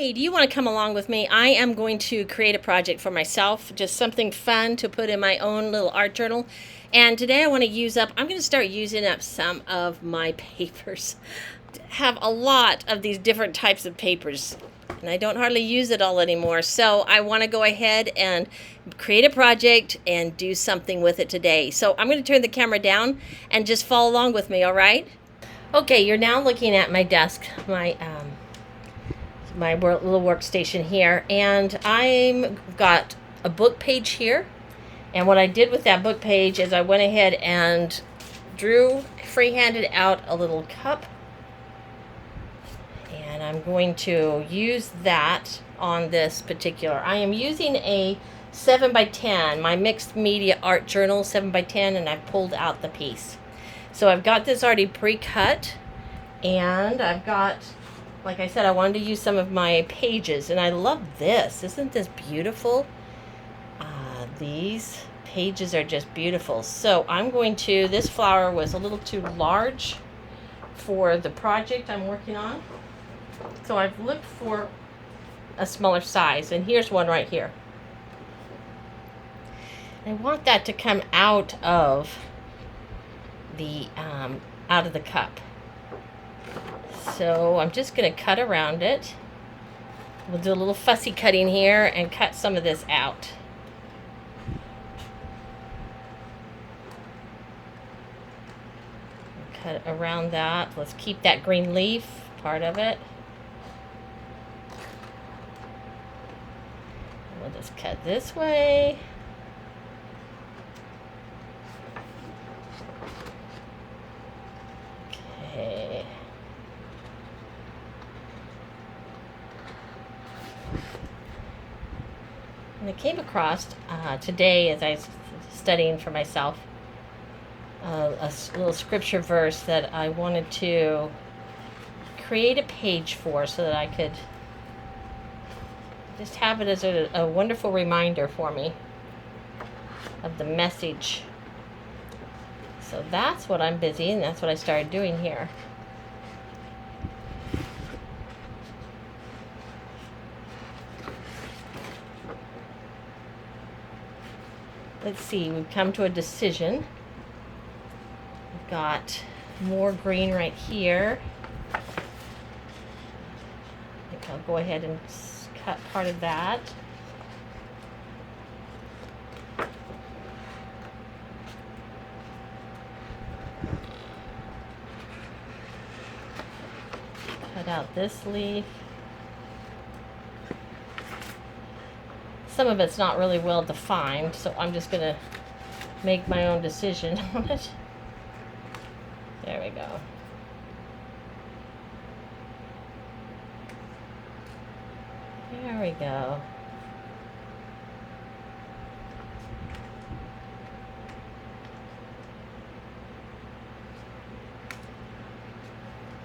Hey, do you want to come along with me? I am going to create a project for myself, just something fun to put in my own little art journal. And today I'm going to start using up some of my papers. I have a lot of these different types of papers, and I don't hardly use it all anymore. So I want to go ahead and create a project and do something with it today. So I'm going to turn the camera down and just follow along with me, all right? Okay, you're now looking at my desk, my little workstation here, and I'm got a book page here. And what I did with that book page is I went ahead and freehanded out a little cup, and I'm going to use that on this particular. I am using a 7x10, my mixed media art journal 7x10, and I've pulled out the piece. So I've got this already pre-cut, and I've got, like I said, I wanted to use some of my pages, and I love this. Isn't this beautiful? These pages are just beautiful. So I'm going to, this flower was a little too large for the project I'm working on. So I've looked for a smaller size, and here's one right here. I want that to come out of the cup. So I'm just going to cut around it. We'll do a little fussy cutting here and cut some of this out. Cut around that. Let's keep that green leaf part of it. We'll just cut this way. Okay. And I came across today, as I was studying for myself, a little scripture verse that I wanted to create a page for, so that I could just have it as a wonderful reminder for me of the message. So that's what I'm busy, and that's what I started doing here. Let's see, we've come to a decision. We've got more green right here. I think I'll go ahead and cut part of that. Cut out this leaf. Some of it's not really well defined, so I'm just going to make my own decision on it. There we go. There we go.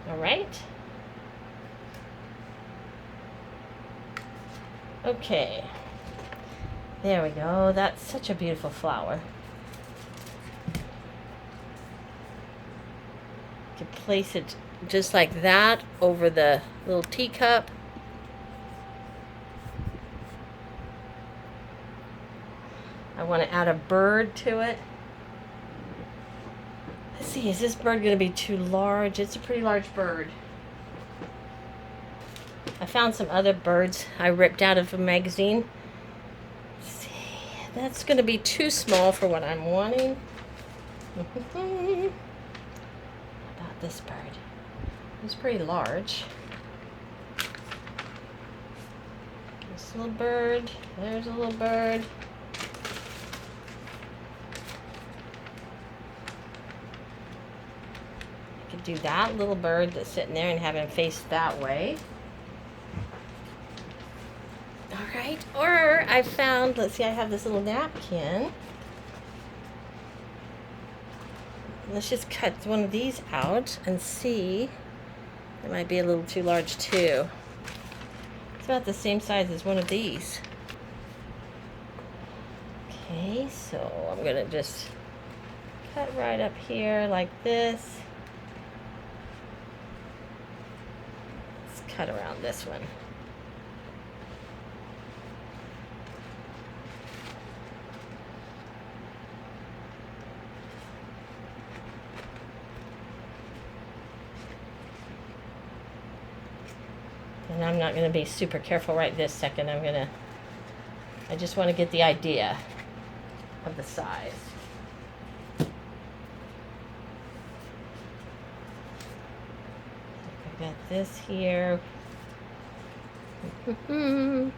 All right. Okay. There we go. That's such a beautiful flower. You can place it just like that over the little teacup. I want to add a bird to it. Let's see, is this bird going to be too large? It's a pretty large bird. I found some other birds I ripped out of a magazine. That's going to be too small for what I'm wanting. How about this bird? It's pretty large. This little bird. There's a little bird. I could do that little bird that's sitting there and have him face that way. Alright, or I found, let's see, I have this little napkin. Let's just cut one of these out and see. It might be a little too large too. It's about the same size as one of these. Okay, so I'm going to just cut right up here like this. Let's cut around this one. And I'm not going to be super careful right this second. I just want to get the idea of the size. I got this here. I'm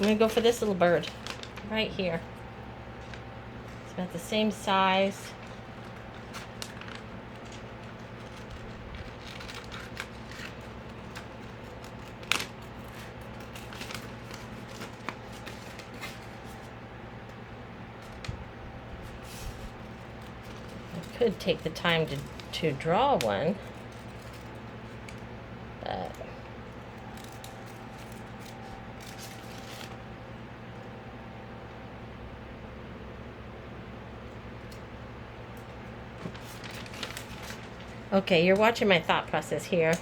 going to go for this little bird right here. It's about the same size. I could take the time to draw one, but okay, you're watching my thought process here.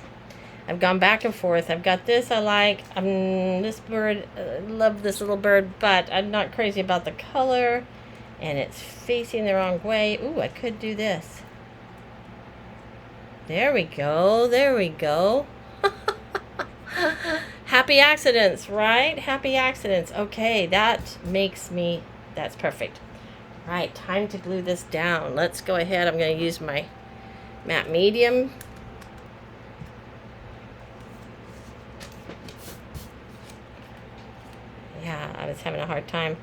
I've gone back and forth. I've got this I like. This bird, love this little bird, but I'm not crazy about the color. And it's facing the wrong way. Ooh, I could do this. There we go. There we go. Happy accidents, right? Happy accidents. Okay, that's perfect. Right, time to glue this down. Let's go ahead. I'm going to use my matte medium. Yeah, I was having a hard time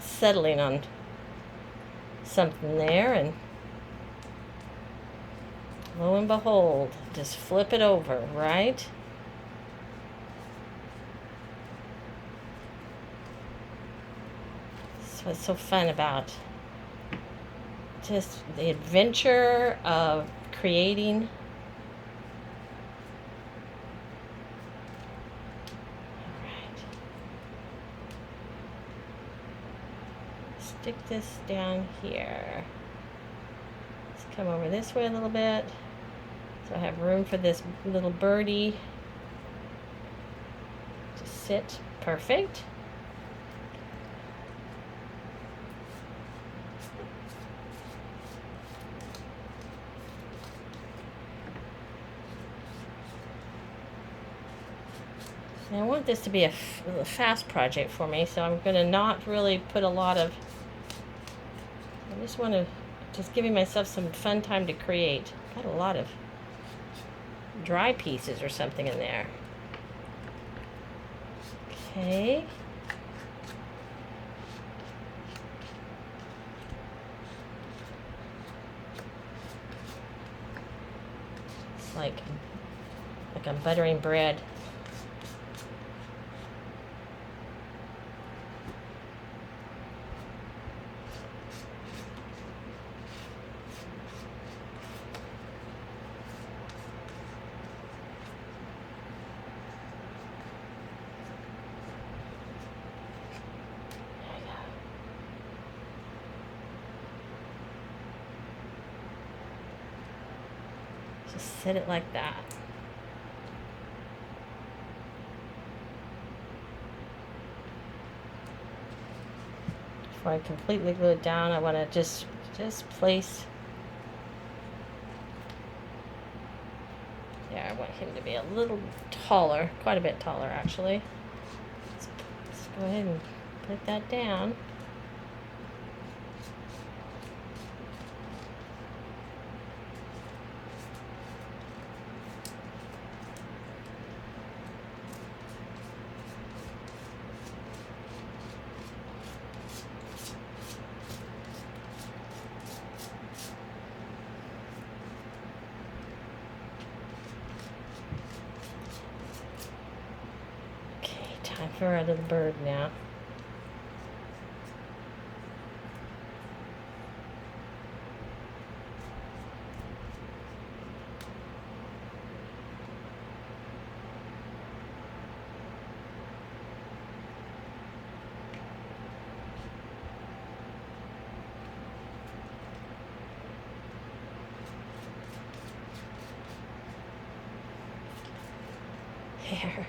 settling on something there, and lo and behold, just flip it over, right? That's what's so fun about just the adventure of creating. Stick this down here. Let's come over this way a little bit so I have room for this little birdie to sit. Perfect. And I want this to be a fast project for me, so I'm going to not really put a lot of. I just want to giving myself some fun time to create. Got a lot of dry pieces or something in there. Okay. It's like I'm buttering bread. Just set it like that. Before I completely glue it down, I want to just place. There, I want him to be a little taller, quite a bit taller actually. Let's go ahead and put that down. Time for a little bird now. There.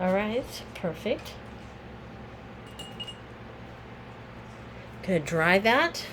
All right, perfect. Gonna dry that.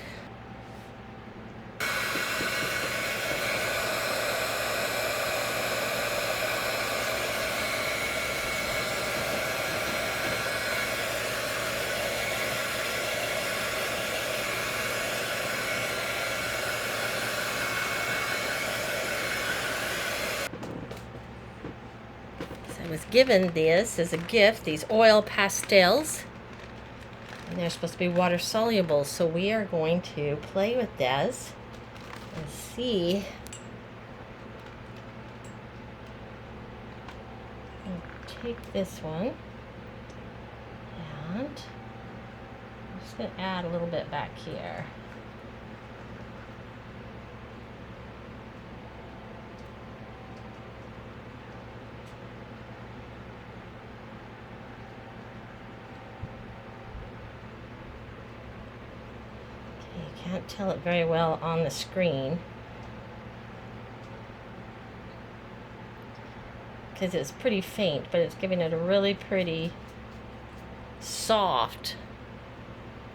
I was given this as a gift, these oil pastels, and they're supposed to be water soluble, so we are going to play with this and see. I'll take this one and I'm just going to add a little bit back here. Can't tell it very well on the screen because it's pretty faint, but it's giving it a really pretty soft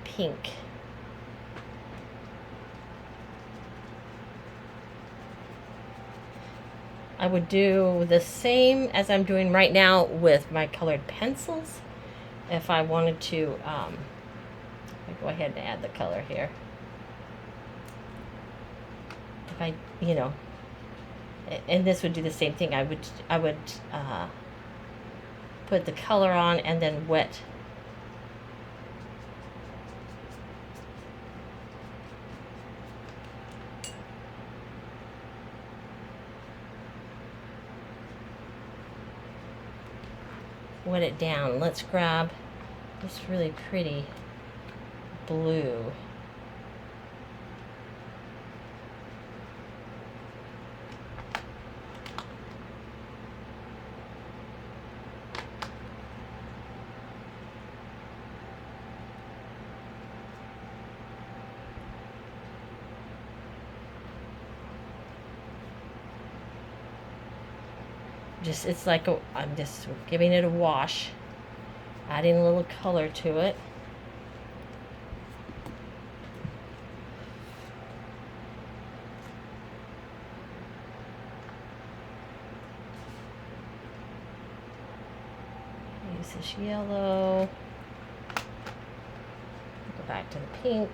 pink. I would do the same as I'm doing right now with my colored pencils if I wanted to I'll go ahead and add the color here. If I, and this would do the same thing. I would put the color on and then wet it down. Let's grab this really pretty blue. It's like I'm just giving it a wash, adding a little color to it. Use this yellow. Go back to the pink.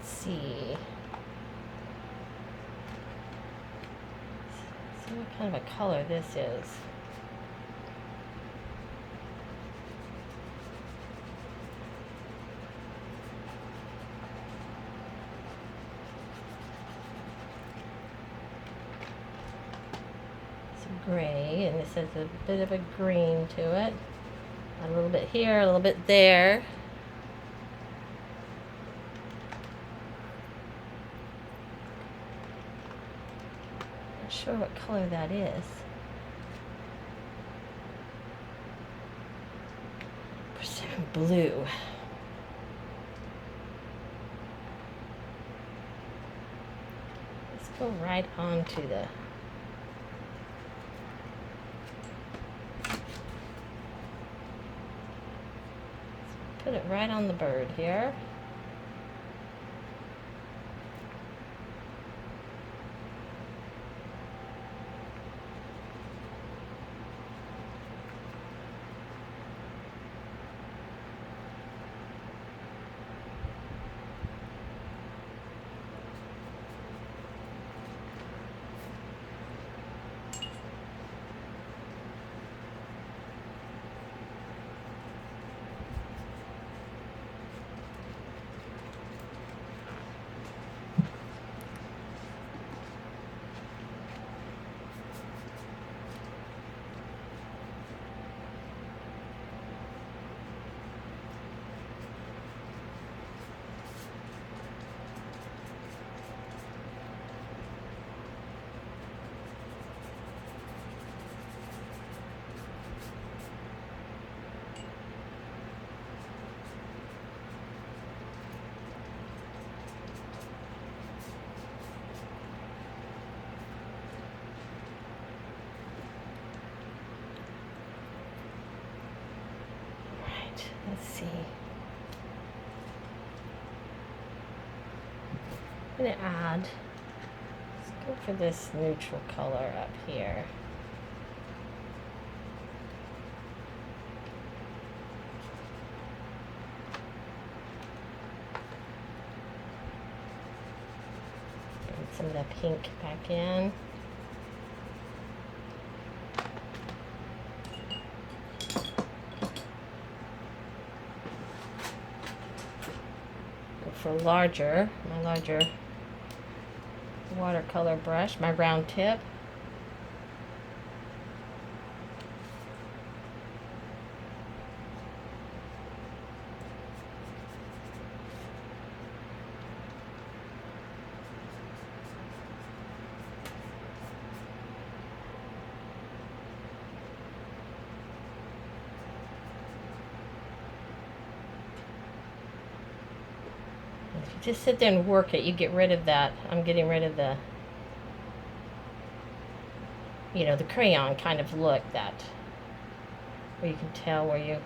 See what kind of a color this is. Some gray, and this has a bit of a green to it. A little bit here, a little bit there. Sure what color that is. Persimmon blue. Let's go right on to the put it right on the bird here. let's see. I'm going to add, let's go for this neutral color up here. Bring some of the pink back in. Go for my larger watercolor brush, my round tip. If you just sit there and work it, you get rid of that. I'm getting rid of the, you know, the crayon kind of look, that where you can tell where you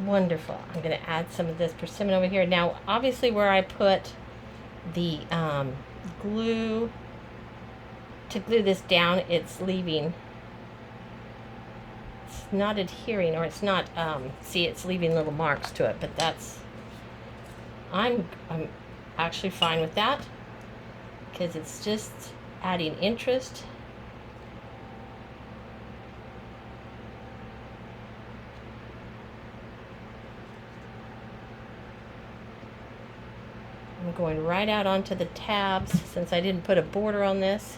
wonderful. I'm going to add some of this persimmon over here. Now, obviously, where I put the glue to glue this down, it's leaving. It's not adhering, or it's not. See, it's leaving little marks to it. But that's. I'm actually fine with that because it's just adding interest. I'm going right out onto the tabs since I didn't put a border on this.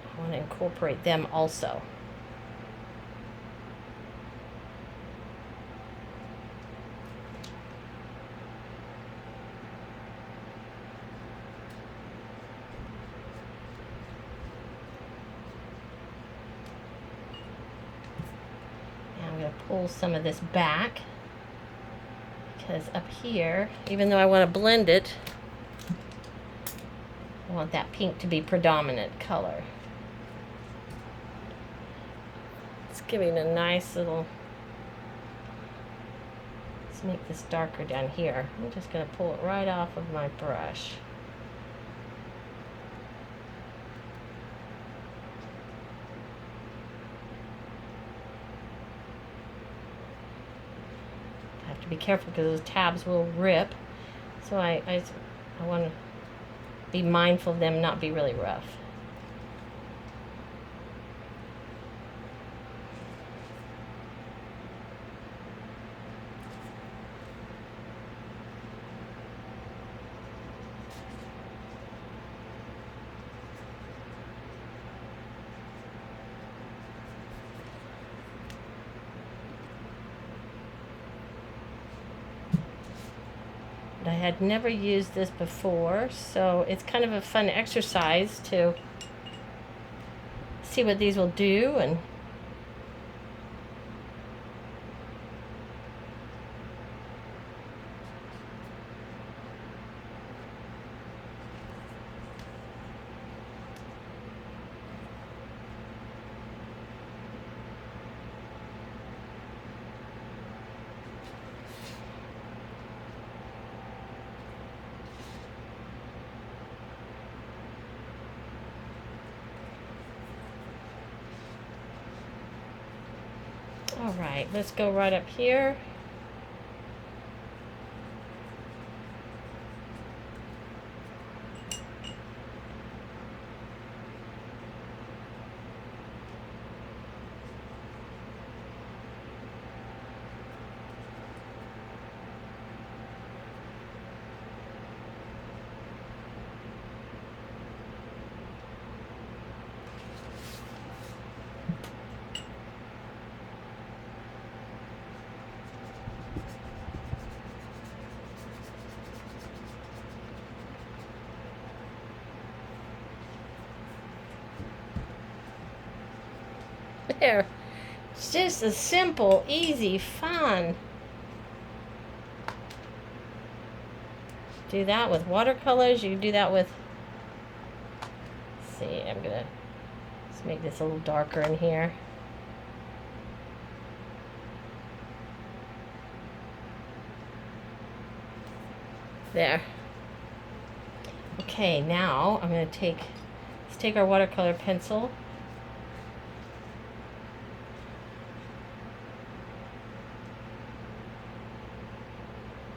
I want to incorporate them also. Now I'm going to pull some of this back, because up here, even though I want to blend it, I want that pink to be predominant color. It's giving a nice little, let's make this darker down here. I'm just going to pull it right off of my brush. I have to be careful because those tabs will rip. So I want to be mindful of them not be really rough. I had never used this before, so it's kind of a fun exercise to see what these will do. And all right, let's go right up here. There. It's just a simple, easy, fun do that with watercolors. You can do that with, let's see, I'm gonna just make this a little darker in here. There. Okay, now I'm gonna let's take our watercolor pencil.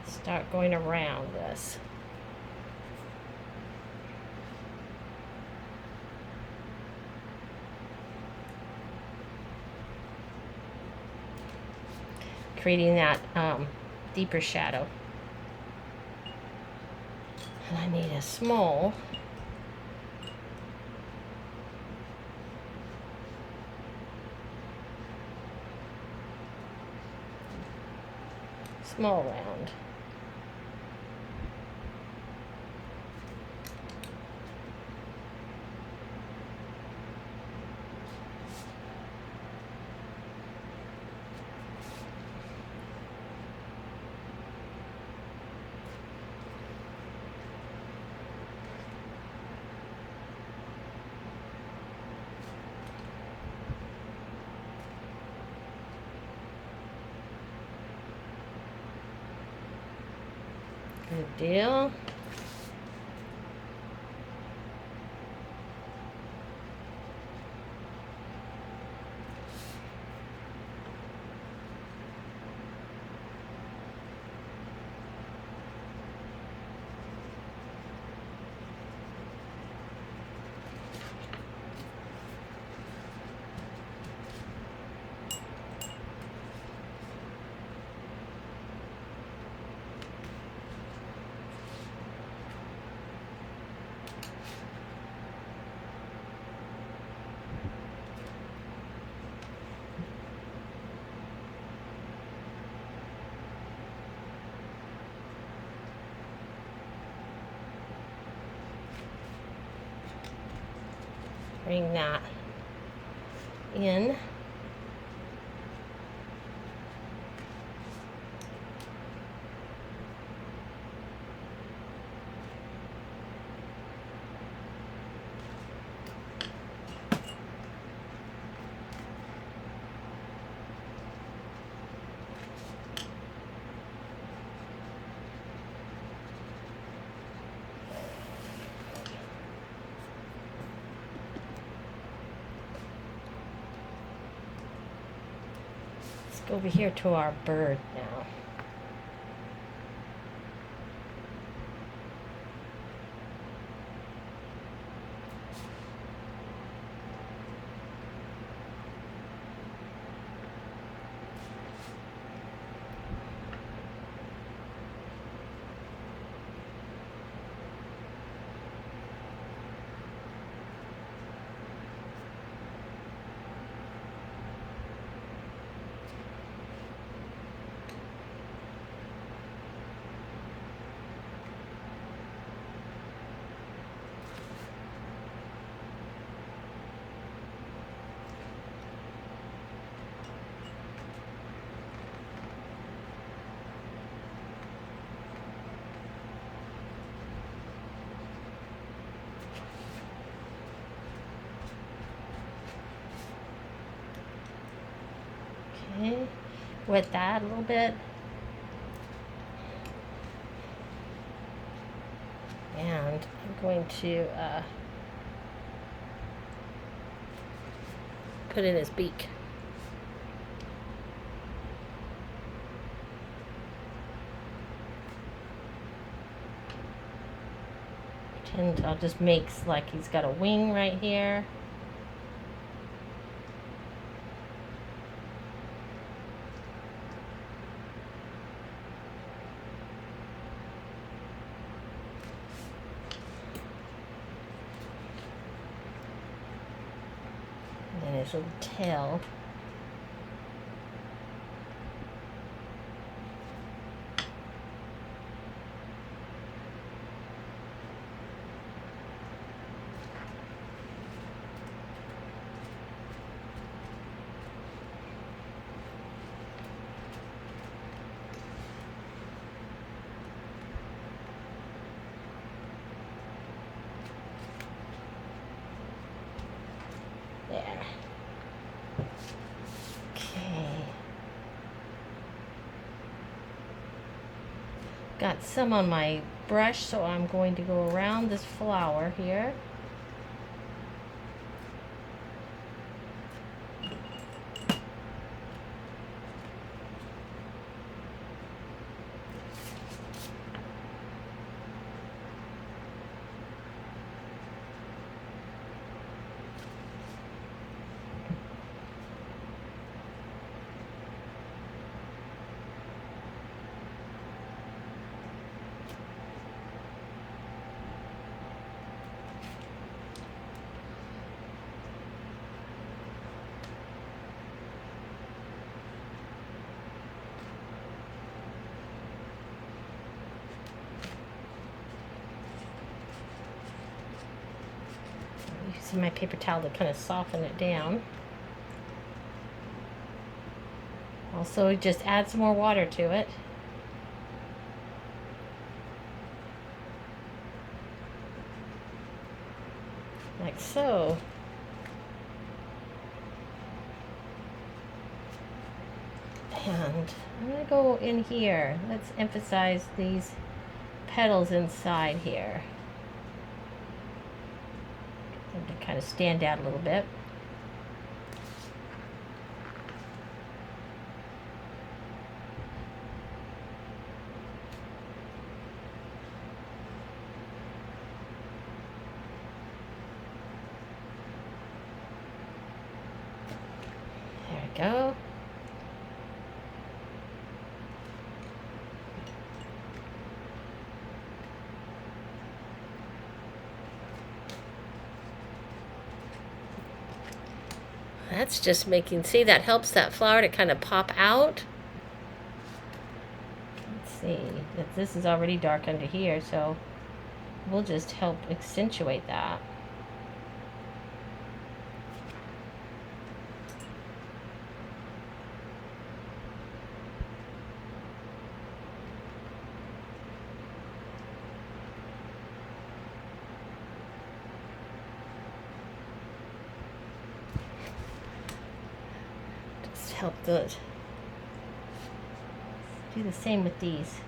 Start going around this. Creating that deeper shadow. And I need a small round. Good deal. Bring that in. Go over here to our bird now. Okay, wet that a little bit. And I'm going to put in his beak. Pretend I'll just make like he's got a wing right here. And his little tail. got some on my brush, so I'm going to go around this flower here. Using my paper towel to kind of soften it down. Also, just add some more water to it. Like so. And I'm going to go in here. Let's emphasize these petals inside here. Get them to kind of stand out a little bit. There we go. That's just making, see, that helps that flower to kind of pop out. Let's see, this is already dark under here, so we'll just help accentuate that. Help those. Do the same with these.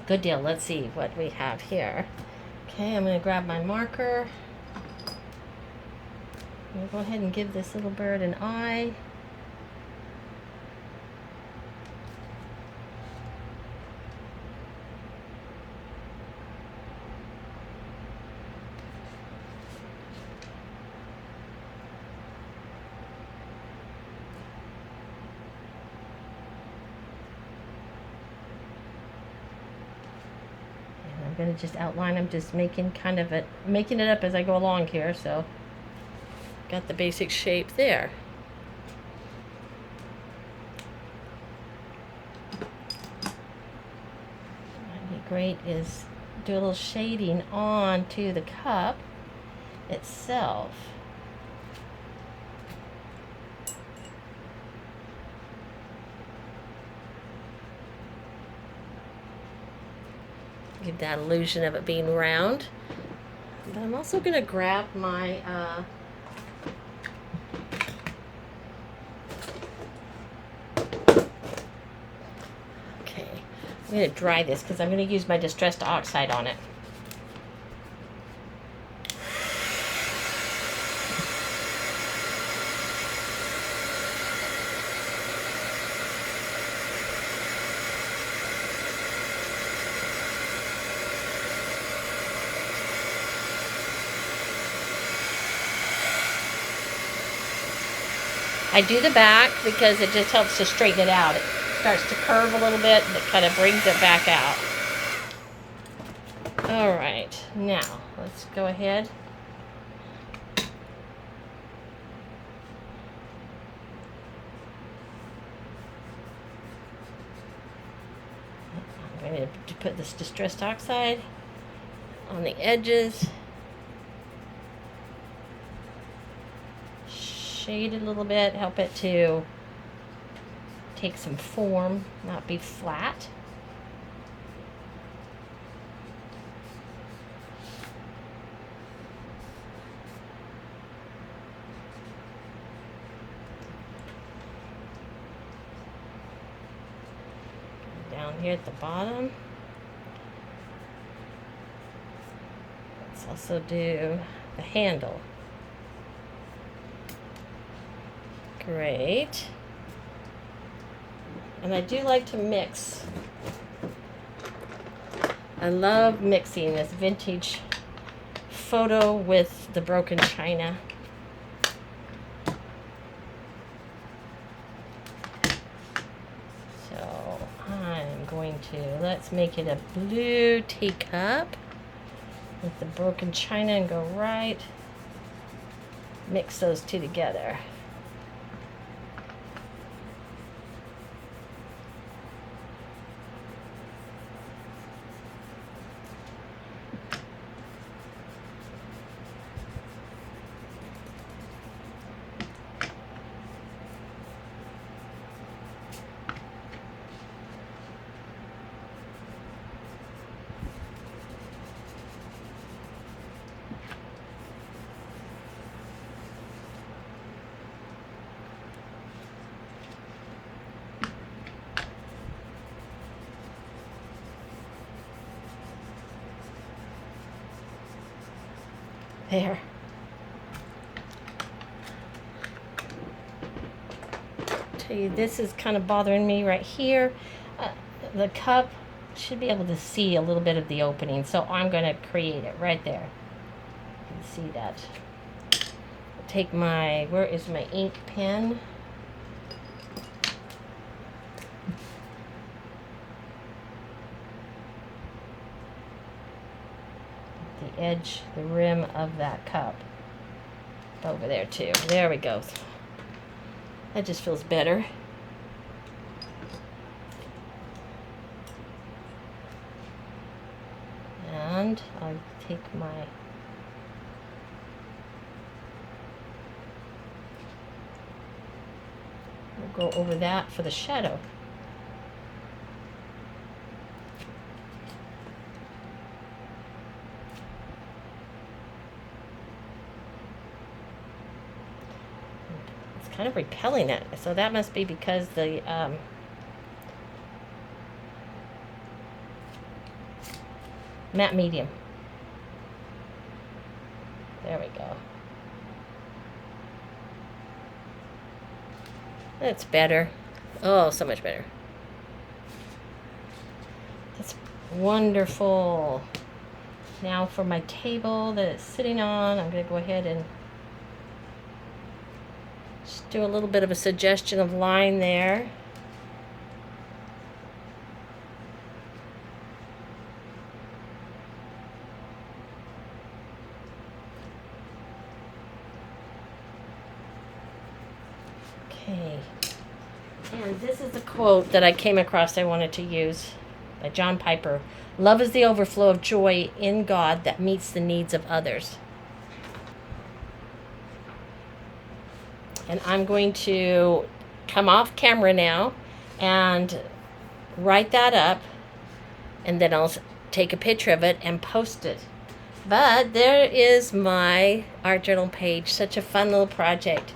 Good deal. Let's see what we have here. Okay, I'm going to grab my marker. I'm going to go ahead and give this little bird an eye. I'm going to just outline. I'm just making kind of making it up as I go along here. So got the basic shape there. What'd be great is do a little shading onto the cup itself. Give that illusion of it being round. But I'm also going to grab my okay, I'm going to dry this because I'm going to use my distressed oxide on it. I do the back because it just helps to straighten it out. It starts to curve a little bit and it kind of brings it back out. All right, now let's go ahead. I'm going to put this distressed oxide on the edges. shade it a little bit, help it to take some form, not be flat. Down here at the bottom. Let's also do the handle. Great. And I do like to mix. I love mixing this vintage photo with the broken china. So I'm going to, let's make it a blue teacup with the broken china and go right. Mix those two together. There. Tell you, this is kind of bothering me right here. The cup should be able to see a little bit of the opening, so I'm going to create it right there. You can see that. Take my, where is my ink pen? The edge, the rim of that cup over there too. There we go. That just feels better. And I'll take my we'll go over that for the shadow. Kind of repelling it, so that must be because the matte medium. There we go. That's better. Oh, so much better. That's wonderful. Now for my table that it's sitting on, I'm going to go ahead and just do a little bit of a suggestion of line there. Okay. And this is the quote that I came across I wanted to use by John Piper. Love is the overflow of joy in God that meets the needs of others. And I'm going to come off camera now and write that up, and then I'll take a picture of it and post it. But there is my art journal page. Such a fun little project.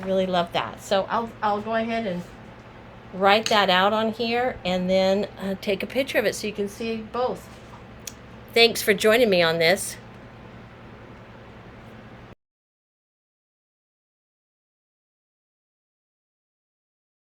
I really love that. So I'll go ahead and write that out on here, and then take a picture of it so you can see both. Thanks for joining me on this.